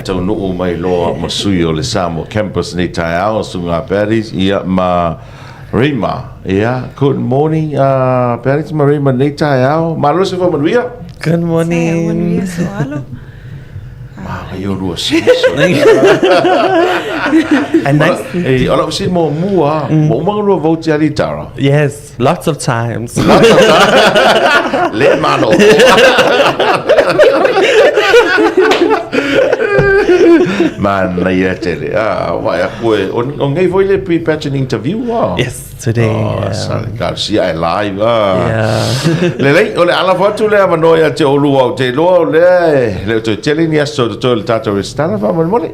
tau nuu mai loa masui o le Samoa campus nei tai ao sunga Paris ia ma Rima. Yeah, good morning Paris ma Rima nei tai ao. Malo se fa manuia. Good morning. Yo rua siso. And nice. Hey, ala usin mo mua. Mo mga rua vote ali tara. Yes, lots of times. Le mano. Man, na ia tele. Vai aku on ngai voi le pre-patching interview. Yes, today. Got see I live. Yeah. Le ole ala fotu le manoia te olu au te lo le te tele ni aso to le tato restana fa mole.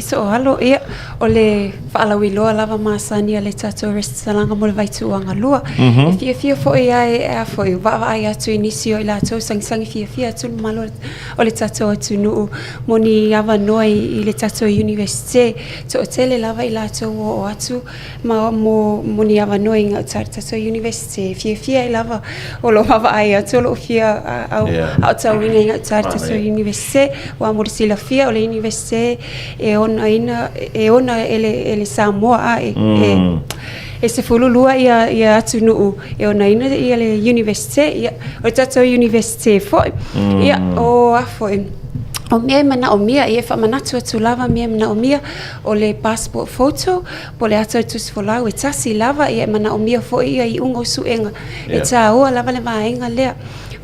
So halo ia ole faalawi loa lava masani le tato restaurant mo le vaituanga lua fia fo ia e fo va ia tu inisio ila to sang fia tu malo ole tato tu no moni ava noi i le tato university to tele lava ila to o atu ma moni ava noi nga tato university fia lava olo va ia to lo fia au tau nga tato university wa mo sila fia ole university ona ele Samoa e se fululua ia atu nuu ona ina ia le university ia o tato university foi ia o afoi o mea mana o mea ia fa manatu atu lava mea mana o mea o le passport photo po le atu atu sfolau e tasi lava ia mana o mea foi ia I ungo suenga e ta o lava le vaenga lea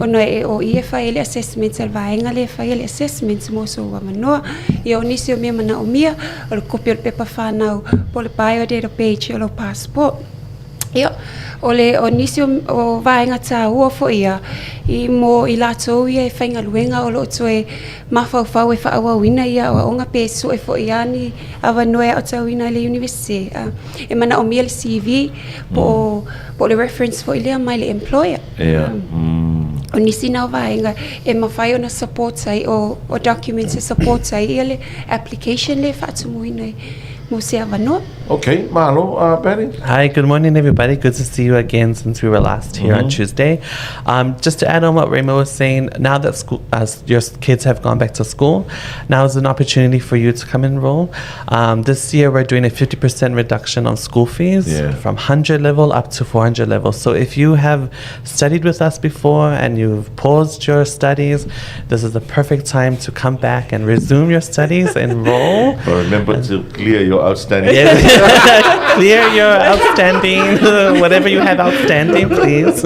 ono o ia fa ele assessment el vaenga le fa ele assessment mo so wa manoa ia onisi o mea mana o mea o le copy o le pepa whanau po le biodata page o le passport ia ole onisi o vaenga ta ua fo ia I mo I lato ia e whainga luenga o lo toe mawhau e whaawawina ia o onga peso e fo ia ni awa noe o tauina le university e mana o mea le CV po le reference fo ilea mai le employer o nisi na vaenga e mawhai o na support ai o documents e support ai ia le application le whaatumuina mo se awa noa. Okay, malo, Barry. Hi, good morning, everybody. Good to see you again since we were last here on Tuesday. Just to add on what Remo was saying, now that school, as your kids have gone back to school, now is an opportunity for you to come enroll. This year, we're doing a 50% reduction on school fees from 100 level up to 400 level. So if you have studied with us before and you've paused your studies, this is the perfect time to come back and resume your studies, enroll. But remember to clear your outstanding. Clear your outstanding, whatever you have outstanding, please,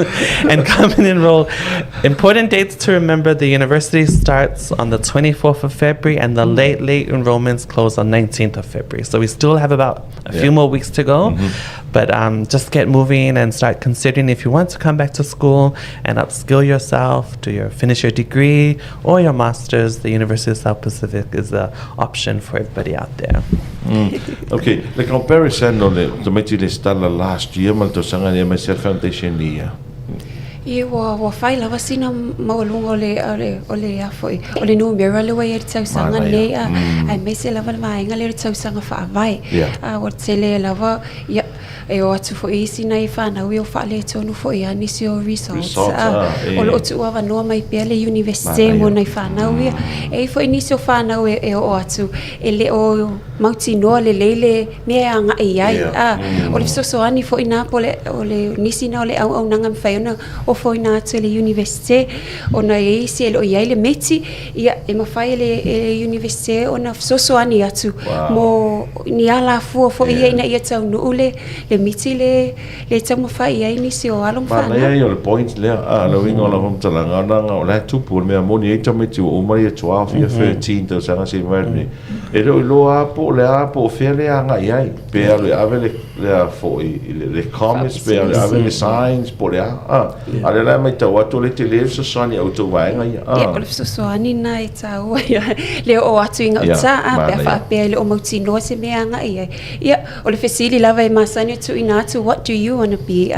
and come and enroll. Important dates to remember: the university starts on the 24th of February, and the late enrollments close on 19th of February. So we still have about a few more weeks to go, but just get moving and start considering if you want to come back to school and upskill yourself, finish your degree or your master's. The University of South Pacific is the option for everybody out there. Okay, the comparison on the committee stala last year mal to sanga ni myself foundation dia. I wa fai lava sina maulunga ole afoi ole numero le wa tau sanga le ai me se lava vaenga le tau sanga fa vai wa tele lava ya e o atu fo isi na I whana ui o whale tonu fo I anisi o results o lo tu awa noa mai pia le universite mo na I whana ui e fo inisi o whana ui e o atu e le o mauti noa le leile mea anga I ai o le so ani fo ina po le o le nisi na o le au nanga mwhai ona o fo ina atu le universite o na e isi e lo iai le meti ia e mawhai le universite o na so ani atu mo ni ala fua fo ia ina ia tau nuule le miti le tamo fai ai nisi o along fa na ia le point le lo wingo la vom talanga nga o le tupu me moni e tamo tu o mai 12 ia 13 to sanga se mai e lo a po le a po fele anga ia pe le ave le fo le comments pe le ave le signs po le ale la mai tawa to le tele so sani auto vai nga ia o le so ani na e tau le o atu inga ta pe fa pe le o mauti no se me anga ia o le fesili lava e masani tu inatu what do you want to be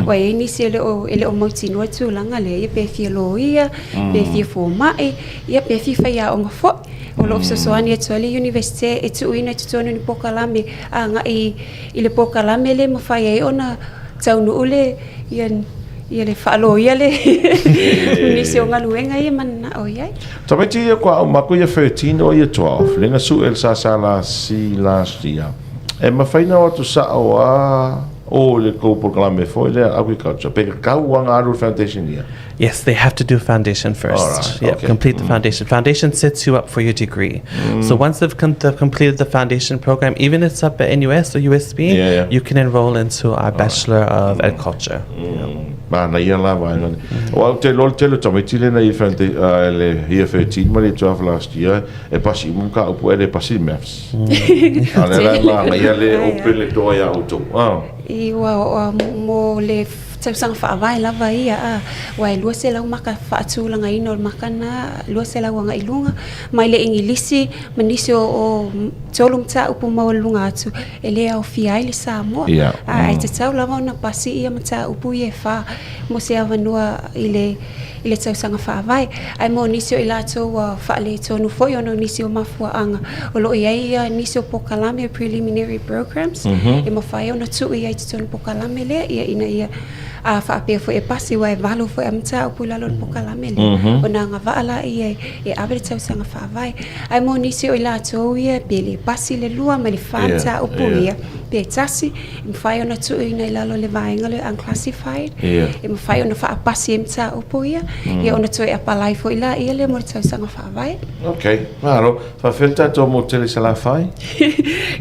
wa ini se ele o mauti no tu langa le pe fi lo ia pe fi fo mai ia pe fi fa ia o fo o lo so ani tu le university e tu ina tu tonu ni pokalame anga I le pokalame le mo fa ia ona tau no le ia le whaalo ia le nisi o ngaluenga ia mana o iai. Tamaiti ia kua au maku ia 13 o ia 12. Lenga su el sa la si last year. E mawhaina o tu sa o a o le ko programe foi le agriculture. Pe kau anga aru foundation ia. Yes, they have to do foundation first. Alright, Yep, okay. complete the foundation. Foundation sets you up for your degree. So once they've completed the foundation program, even if it's up at NUS or USB, Yeah. you can enroll into our Bachelor of Agriculture. Mana ia la vai ngani. O au te lol tele tamaiti le na i fante le ia 13 ma le 12 last year e pasi mu ka upu e pasi maths. Ale la ma ia le open le to ia auto. I wa mo le tausanga whaawai lava ia wai lua se lau maka whaatulanga ino maka na lua se lau anga ilunga mai le ingilisi manisi o tolum ta upu maulunga atu e lea o fiai le Samoa ai te tau lava ona pasi ia mata upu i e wha mo se awanua i le tausanga whaawai ai mo nisi o i lato whaale tonu foi ono nisi o mafua anga o lo ia nisi o pokalame preliminary programs e mo whai ona tu ia i te tonu pokalame lea ia ina ia a Apia foi e pasi wai valo foi amta o pula lo pokalame le ona nga vaala ia e abre tausanga whaawai ai mo nisi o i lato ia pele pasi le lua ma le fanta o puia pe tasi im fai ona tu ina i lalo le vaenga le unclassified im fai ona wha pasi amta o puia ia ona tu e apalai foi la ia le mo tausanga whaawai. Okay, maro fa felta to mo tele sala fai.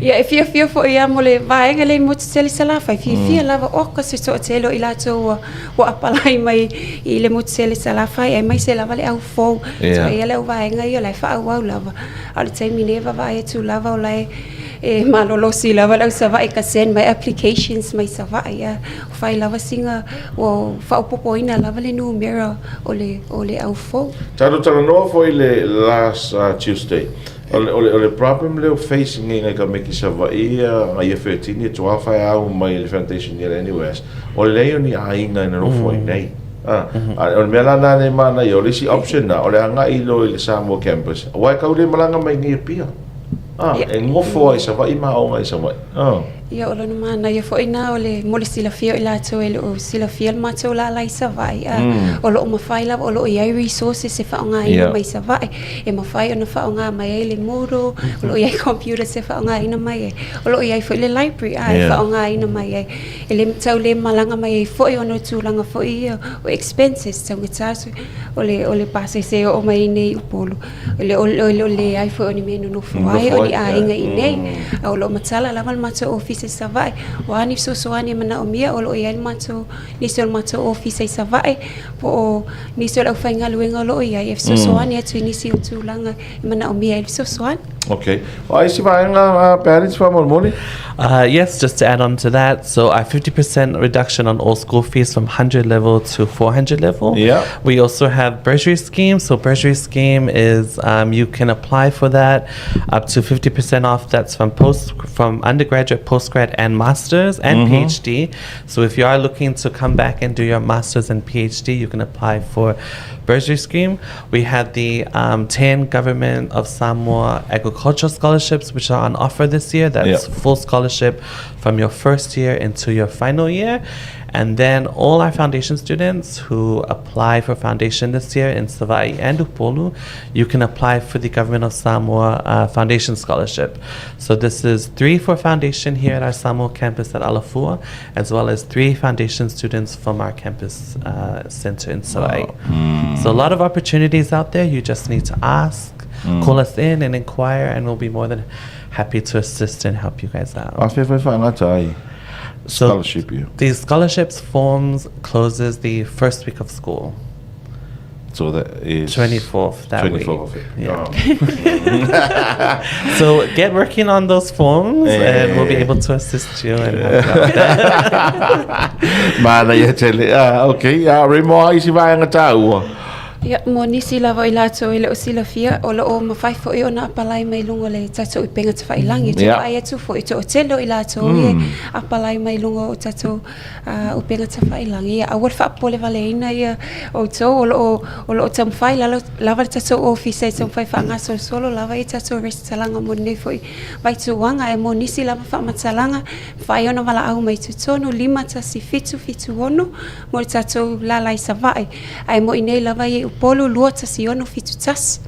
Ia e fia foi ia mo le vaenga le mo tele sala fai fia lava o ka se to telo i lato o apalai mai i le mo tele sala fai ai mai se lava le au fo so ia le vaenga ia le fa au lava al te mineva vai tu lava o lai e malolo si lava lau sa vai ka send my applications mai sa vai ia fai lava singa o fa popo ina lava le numero o le au fo Talanoaga foi le last Tuesday. Ole problem le facing ngai ka meki sa vai ia 13 to afa au mai le foundation ia anyways. Ole le ni ainga na ro foi nei. Ole mela na ne mana yo le si option na ole anga i lo le Samoa campus. Wai ka ule malanga mai ngi Apia. E ngofo ai sa vai ma o ngai sa vai. Ia o lona mana ia foi na ole mo le silafia i latou e o silafia le matou la lai sa vai o lo mawhai lava o lo iai resources e whaonga ina mai sa vai e mawhai ona whaonga mai e le moro o lo iai computer se whaonga ina mai e o lo iai foi le library e whaonga ina mai e le tau le malanga mai e foi ona tūlanga foi o expenses tau ngatasu o le pase se o mai nei upolo o le ai foi oni meno no fuai o ni a inga i nei o lo matala lava le matou office sa vai o ani so ani mana o mia o lo ia mato ni so mato office sa vai po ni so la fainga luenga lo ia e so ani atu ni si tu langa mana o mia so ani. Okay. Ai si vai nga parents fa mormoni? Yes, just to add on to that, so our 50% reduction on all school fees from 100 level to 400 level. Yeah. We also have bursary scheme. So bursary scheme is you can apply for that up to 50% off. That's from undergraduate, postgrad, and masters and PhD. So if you are looking to come back and do your masters and PhD, you can apply for bursary scheme. We have the 10 Government of Samoa agricultural scholarships, which are on offer this year. That's full scholarship from your first year into your final year. And then all our foundation students who apply for foundation this year in Savai and Upolu, you can apply for the Government of Samoa Foundation Scholarship. So this is 3 for foundation here at our Samoa campus at Alafua, as well as 3 foundation students from our campus center in Savai. So a lot of opportunities out there. You just need to ask, call us in and inquire, and we'll be more than happy to assist and help you guys out. So Scholarship year. the scholarships forms closes the first week of school. So that is 24th that 24th week. of it. Yeah. So get working on those forms and we'll be able to assist you and help you out. Mana ia tele. Okay. Remo ai si vai nga tau. Ia, mo nisi lava I lato I leo sila fia o loo mawhai fo I ona apalai mai lungo le tatou I penga te whailangi. Tu ai atu fo I to o telo I lato I apalai mai lungo o tatou o penga te whailangi. Ia, awar whaapole vale ina ia o tau o loo tamwhai lava tatou o fisa I tamwhai whaangaso solo lava I tatou resitalanga mo nei fo I vaituanga e mo nisi lava whaamatalanga whai ona wala au mai tutonu 5 tasi fitu ono mo le tatou lalai savai. Ai mo inei lava I polo lua tasi ono fitu tas.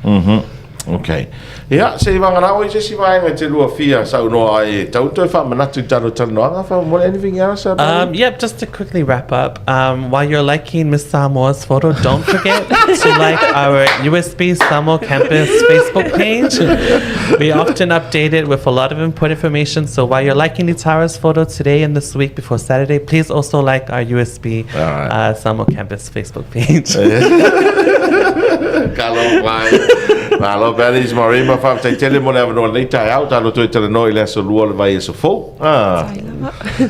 Okay. Ia, se wangana o I se si vaenga te lua fia sa unoa e tauto e whaamanatu taro Talanoaga wha anything else about Yep, just to quickly wrap up, while you're liking Miss Samoa's photo, don't forget to like our USB Samoa campus Facebook page. We often update it with a lot of important information, so while you're liking Tara's photo today and this week before Saturday, please also like our USB Samoa campus Facebook page. Kalo vai. Malo Bellies Marima fa te tele mo na no nei tai out alo to tele no ile so lua le vai so fo.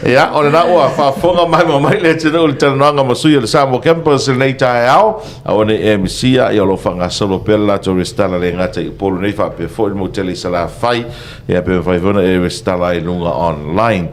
Ja, ona na o fa fonga mai le te no tele no nga masu le Samoa campus nei tai out. Ona e misia I lo fanga solo pella to restala le ngata I polo nei fa pe fo mo tele sala fai. E pe vai vona e restala I lunga online.